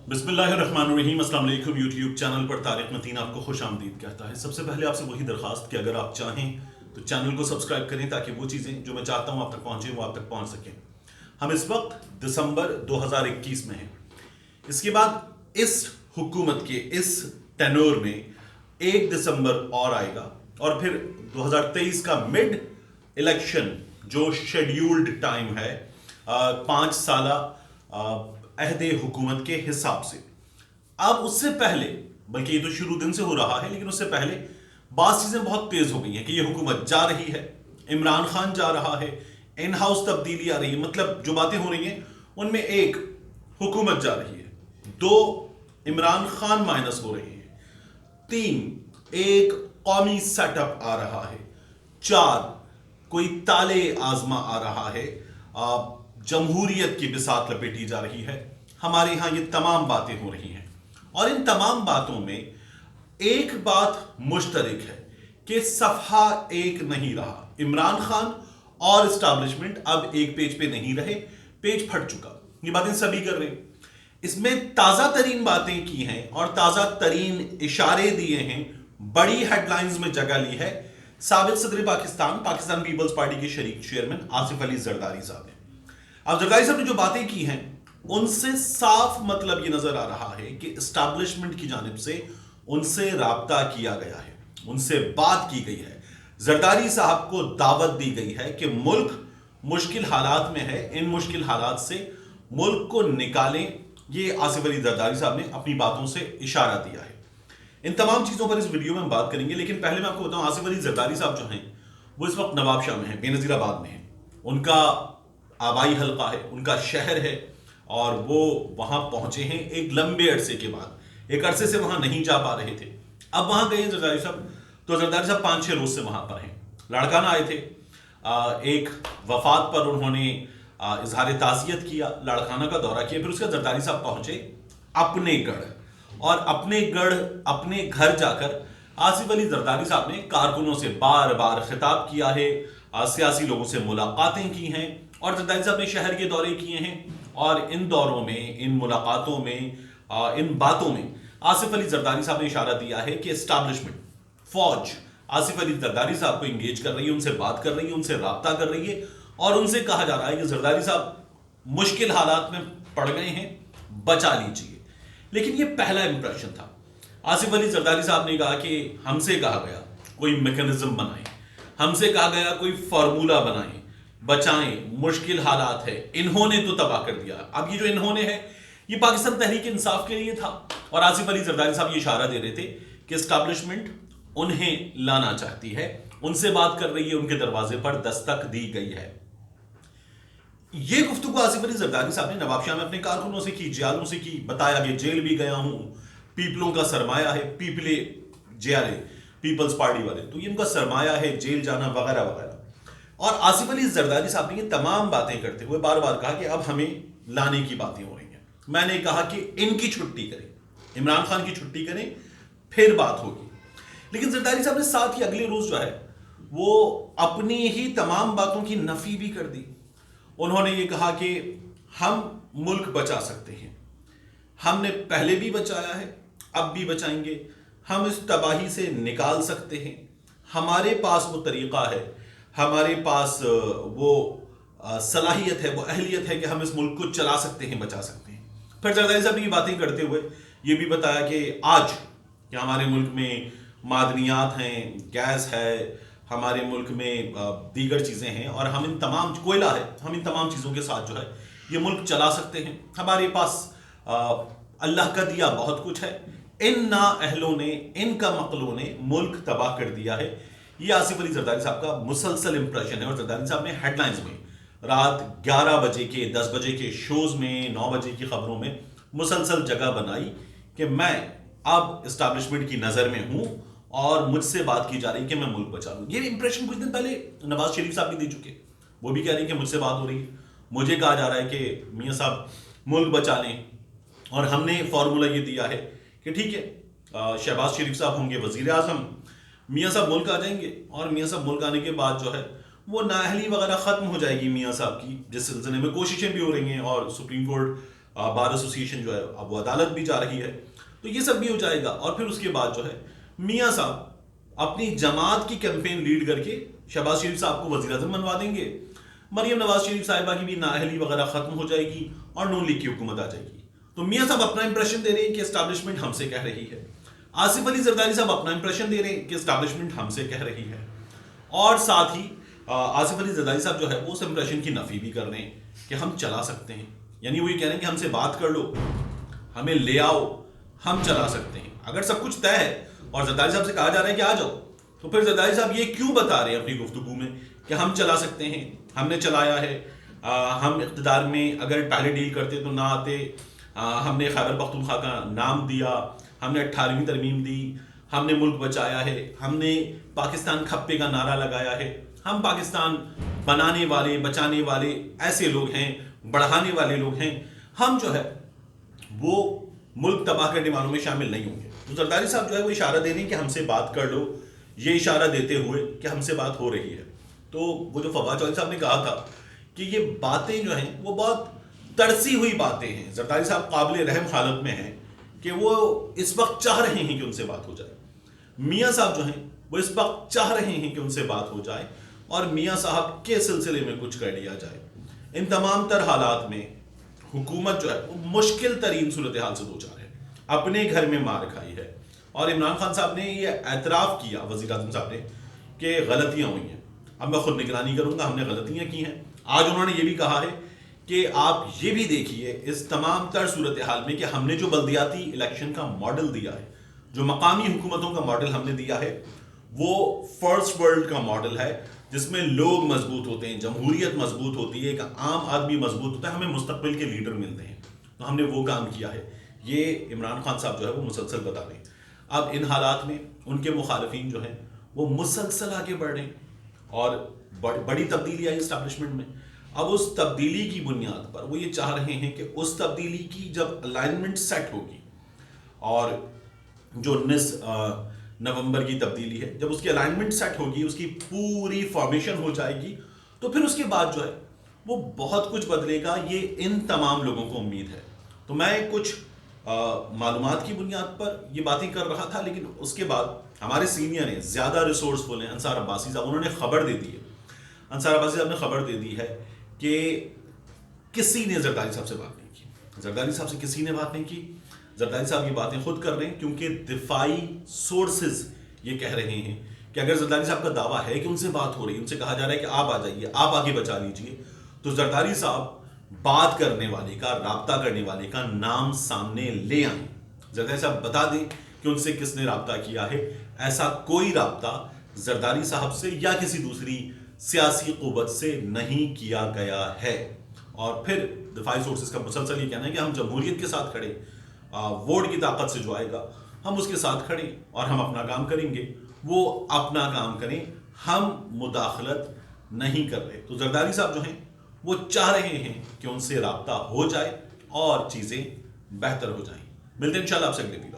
बिस्मिल्लाहिर्रहमानिर्रहीम। अस्सलाम वालेकुम। यूट्यूब चैनल पर तारिक मतीन आपको खुश आमदीद कहता है। सबसे पहले आपसे वही दरखास्त कि अगर आप चाहें तो चैनल को सब्सक्राइब करें ताकि वो चीज़ें जो मैं चाहता हूँ आप तक पहुँचें वो आप तक पहुँच सकें। हम इस वक्त दिसंबर 2021 में हैं। इसके बाद इस हुकूमत के इस टेन्योर में 1 दिसंबर और आएगा और फिर 2023 का मिड इलेक्शन जो शेड्यूल्ड टाइम है 5 साल अहदे हुकूमत के हिसाब से। अब उससे पहले, बल्कि ये तो शुरू दिन से हो रहा है, लेकिन उससे पहले बात चीज़ें बहुत तेज़ हो गई हैं कि ये हुकूमत जा रही है, इमरान खान जा रहा है, इन हाउस तब्दीली आ रही है। मतलब जो बातें हो रही हैं उनमें एक हुकूमत जा रही है, 2 इमरान खान माइनस हो रहे हैं, 3 एक कौमी सेटअप आ रहा है, 4 कोई ताले आजमा आ रहा है, जमहूरियत की बिसात लपेटी जा रही है। हमारे यहाँ ये तमाम बातें हो रही हैं और इन तमाम बातों में एक बात मुश्तरक है कि सफा एक नहीं रहा। इमरान खान और इस्टेब्लिशमेंट अब एक पेज पे नहीं रहे, पेज फट चुका। ये बातें सभी कर रहे हैं। इसमें ताज़ा तरीन बातें की हैं और ताज़ा तरीन इशारे दिए हैं, बड़ी हेडलाइंस में जगह ली है साबिक सदर पाकिस्तान पीपल्स पार्टी के शरीक चेयरमैन आसिफ अली जरदारी साहब ने। अब जरदारी साहब ने जो बातें की हैं उनसे साफ मतलब ये नजर आ रहा है कि एस्टैब्लिशमेंट की जानिब से उनसे राब्ता किया गया है, उनसे बात की गई है। जरदारी साहब को दावत दी गई है कि मुल्क मुश्किल हालात में है, इन मुश्किल हालात से मुल्क को निकालें। ये आसिफ अली जरदारी साहब ने अपनी बातों से इशारा दिया है। इन तमाम चीज़ों पर इस वीडियो में हम बात करेंगे, लेकिन पहले मैं आपको बताऊं आसिफ अली जरदारी साहब जो हैं वो इस वक्त नवाबशाह में हैं, बेनज़ीराबाद में हैं। उनका आबाई हल्का है, उनका शहर है और वो वहाँ पहुँचे हैं एक लंबे अरसे के बाद। एक अरसे से वहाँ नहीं जा पा रहे थे, अब वहाँ गए जरदारी साहब। तो जरदारी साहब 5-6 रोज से वहाँ पर हैं। लाड़काना आए थे, एक वफात पर उन्होंने इजहार ताज़ियत किया, लाड़काना का दौरा किया। फिर उसके बाद जरदारी साहब पहुँचे अपने गढ़ और अपने घर जाकर आसिफ अली जरदारी साहब ने कारकुनों से बार बार खिताब किया है, सियासी लोगों से मुलाकातें की हैं और जरदारी साहब ने शहर के दौरे किए हैं। और इन दौरों में, इन मुलाकातों में, इन बातों में आसिफ अली जरदारी साहब ने इशारा दिया है कि एस्टैब्लिशमेंट, फौज आसिफ अली जरदारी साहब को इंगेज कर रही है, उनसे बात कर रही है, उनसे राब्ता कर रही है और उनसे कहा जा रहा है कि जरदारी साहब मुश्किल हालात में पड़ गए हैं, बचा लीजिए। लेकिन ये पहला इंप्रेशन था। आसिफ अली जरदारी साहब ने कहा कि हमसे कहा गया कोई मैकेनिज्म बनाएं, हमसे कहा गया कोई फार्मूला बनाएं, बचाएं, मुश्किल हालात है, इन्होंने तो तबाह कर दिया। अब ये जो इन्होंने है ये पाकिस्तान तहरीक इंसाफ के लिए था और आसिफ अली जरदारी साहब ये इशारा दे रहे थे कि एस्टैब्लिशमेंट उन्हें लाना चाहती है, उनसे बात कर रही है, उनके दरवाजे पर दस्तक दी गई है। ये गुफ्तगू आसिफ अली जरदारी साहब ने नवाबशाह में अपने कारकुनों से की, जियालों से की। बताया कि जेल भी गया हूं, पीपलों का सरमाया है, पीपले जियाले, पीपल्स पार्टी वाले, तो ये उनका सरमाया है, जेल जाना वगैरह वगैरह। और आसिफ अली जरदारी साहब ने ये तमाम बातें करते हुए बार बार कहा कि अब हमें लाने की बातें हो रही हैं। मैंने कहा कि इनकी छुट्टी करें, इमरान खान की छुट्टी करें, फिर बात होगी। लेकिन जरदारी साहब ने साथ ही अगले रोज जो है वो अपनी ही तमाम बातों की नफी भी कर दी। उन्होंने ये कहा कि हम मुल्क बचा सकते हैं, हमने पहले भी बचाया है, अब भी बचाएंगे, हम इस तबाही से निकाल सकते हैं, हमारे पास वो तरीका है, हमारे पास वो सलाहियत है, वो अहलियत है कि हम इस मुल्क को चला सकते हैं, बचा सकते हैं। फिर जरदारी साहब ने ये बातें करते हुए ये भी बताया कि आज कि हमारे मुल्क में मादनियात हैं, गैस है, हमारे मुल्क में दीगर चीज़ें हैं और हम इन तमाम, कोयला है, हम इन तमाम चीज़ों के साथ जो है ये मुल्क चला सकते हैं। हमारे पास अल्लाह का दिया बहुत कुछ है, इन ना अहलों ने, इनका मकलों ने मुल्क तबाह कर दिया है। ये आसिफ अली जरदारी साहब का मुसलसल इंप्रेशन है और जरदारी साहब ने हेडलाइंस में रात 11 बजे के, 10 बजे के शोज में, 9 बजे की खबरों में मुसलसल जगह बनाई कि मैं अब एस्टैब्लिशमेंट की नज़र में हूँ और मुझसे बात की जा रही है कि मैं मुल्क बचा लूँ। ये इंप्रेशन कुछ दिन पहले नवाज शरीफ साहब भी दे चुके, वो भी कह रहे हैं कि मुझसे बात हो रही है, मुझे कहा जा रहा है कि मियाँ साहब मुल्क बचा लें और हमने फार्मूला ये दिया है कि ठीक है शहबाज शरीफ साहब होंगे वज़ीर आज़म, मियाँ साहब मुल्क आ जाएंगे और मियाँ साहब मुल्क आने के बाद जो है वो नाअहली वगैरह ख़त्म हो जाएगी मियाँ साहब की, जिस सिलसिले में कोशिशें भी हो रही हैं और सुप्रीम कोर्ट بار ایسوسیشن جو ہے اب وہ عدالت بھی جا رہی ہے، تو یہ سب بھی ہو جائے گا. اور پھر اس کے بعد جو ہے میاں صاحب اپنی جماعت کی کیمپین لیڈ کر کے شہباز شریف صاحب کو وزیر اعظم بنوا دیں گے. مریم نواز شریف صاحبہ کی بھی نااہلی وغیرہ ختم ہو جائے گی اور نون لیگ کی حکومت آ جائے گی. تو میاں صاحب اپنا امپریشن دے رہے ہیں کہ اسٹیبلشمنٹ ہم سے کہہ رہی ہے. آصف علی زرداری صاحب اپنا امپریشن دے رہے ہیں کہ اسٹیبلشمنٹ ہم سے کہہ رہی ہے. اور ساتھ ہی آصف علی زرداری صاحب جو ہے وہ اس امپریشن کی نفی بھی کر رہے ہیں کہ ہم چلا سکتے ہیں. یعنی وہ یہ کہہ رہے ہیں کہ ہم سے بات کر لو، ہمیں لے آؤ، ہم چلا سکتے ہیں. اگر سب کچھ طے ہے اور زرداری صاحب سے کہا جا رہا ہے کہ آ جاؤ، تو پھر زرداری صاحب یہ کیوں بتا رہے ہیں اپنی گفتگو میں کہ ہم چلا سکتے ہیں، ہم نے چلایا ہے، ہم اقتدار میں اگر پہلے ڈیل کرتے تو نہ آتے، ہم نے خیبر پختونخوا کا نام دیا، ہم نے 18ویں ترمیم دی، ہم نے ملک بچایا ہے، ہم نے پاکستان کھپے کا نعرہ لگایا ہے، ہم پاکستان بنانے والے، بچانے والے ایسے لوگ ہیں، بڑھانے والے لوگ ہیں، ہم جو ہے وہ ملک تباہ کرنے والوں میں شامل نہیں ہوں گے. تو زرداری صاحب جو ہے وہ اشارہ دے رہے ہیں کہ ہم سے بات کر لو، یہ اشارہ دیتے ہوئے کہ ہم سے بات ہو رہی ہے. تو وہ جو فواد چودھری صاحب نے کہا تھا کہ یہ باتیں جو ہیں وہ بہت ترسی ہوئی باتیں ہیں، زرداری صاحب قابل رحم حالت میں ہیں کہ وہ اس وقت چاہ رہے ہیں کہ ان سے بات ہو جائے. میاں صاحب جو ہیں وہ اس وقت چاہ رہے ہیں کہ ان سے بات ہو جائے اور میاں صاحب کے سلسلے میں کچھ کر لیا جائے. ان تمام تر حالات میں حکومت جو ہے وہ مشکل ترین صورتحال سے دو چار ہے، اپنے گھر میں مار کھائی ہے. اور عمران خان صاحب نے یہ اعتراف کیا، وزیر اعظم صاحب نے، کہ غلطیاں ہوئی ہیں. اب میں خود نگرانی کروں گا، ہم نے غلطیاں کی ہیں. آج انہوں نے یہ بھی کہا ہے کہ آپ یہ بھی دیکھیے اس تمام تر صورتحال میں کہ ہم نے جو بلدیاتی الیکشن کا ماڈل دیا ہے، جو مقامی حکومتوں کا ماڈل ہم نے دیا ہے، وہ فرسٹ ورلڈ کا ماڈل ہے جس میں لوگ مضبوط ہوتے ہیں، جمہوریت مضبوط ہوتی ہے، ایک عام آدمی مضبوط ہوتا ہے، ہمیں مستقبل کے لیڈر ملتے ہیں. تو ہم نے وہ کام کیا ہے. یہ عمران خان صاحب جو ہے وہ مسلسل بتا رہے ہیں. اب ان حالات میں ان کے مخالفین جو ہیں وہ مسلسل آگے بڑھ رہے ہیں اور بڑی تبدیلی آئی اسٹیبلشمنٹ میں. اب اس تبدیلی کی بنیاد پر وہ یہ چاہ رہے ہیں کہ اس تبدیلی کی جب الائنمنٹ سیٹ ہوگی، اور جو 19 نومبر کی تبدیلی ہے، جب اس کی الائنمنٹ سیٹ ہوگی، اس کی پوری فارمیشن ہو جائے گی، تو پھر اس کے بعد جو ہے وہ بہت کچھ بدلے گا. یہ ان تمام لوگوں کو امید ہے. تو میں کچھ معلومات کی بنیاد پر یہ باتیں کر رہا تھا، لیکن اس کے بعد ہمارے سینئر ہیں، زیادہ ریسورسفل ہیں، انصار عباسی صاحب، انہوں نے خبر دے دی ہے. انصار عباسی صاحب نے خبر دے دی ہے کہ کسی نے زرداری صاحب سے بات نہیں کی. زرداری صاحب سے کسی نے بات نہیں کی. زرداری صاحب یہ باتیں خود کر رہے ہیں کیونکہ دفاعی سورسز یہ کہہ رہے ہیں کہ اگر زرداری صاحب کا دعویٰ ہے کہ ان سے بات ہو رہی ہے، ان سے کہا جا رہا ہے کہ آپ آ جائیے، آپ آگے بچا لیجئے، تو زرداری صاحب بات کرنے والے کا، رابطہ کرنے والے کا نام سامنے لے آئیں. زرداری صاحب بتا دیں کہ ان سے کس نے رابطہ کیا ہے. ایسا کوئی رابطہ زرداری صاحب سے یا کسی دوسری سیاسی قوت سے نہیں کیا گیا ہے. اور پھر دفاعی سورسز کا مسلسل یہ کہنا ہے کہ ہم جمہوریت کے ساتھ کھڑے، ووٹ کی طاقت سے جو آئے گا ہم اس کے ساتھ کھڑے اور ہم اپنا کام کریں گے، وہ اپنا کام کریں، ہم مداخلت نہیں کر رہے. تو زرداری صاحب جو ہیں وہ چاہ رہے ہیں کہ ان سے رابطہ ہو جائے اور چیزیں بہتر ہو جائیں. ملتے ہیں انشاءاللہ آپ سے اگلے ویڈیو.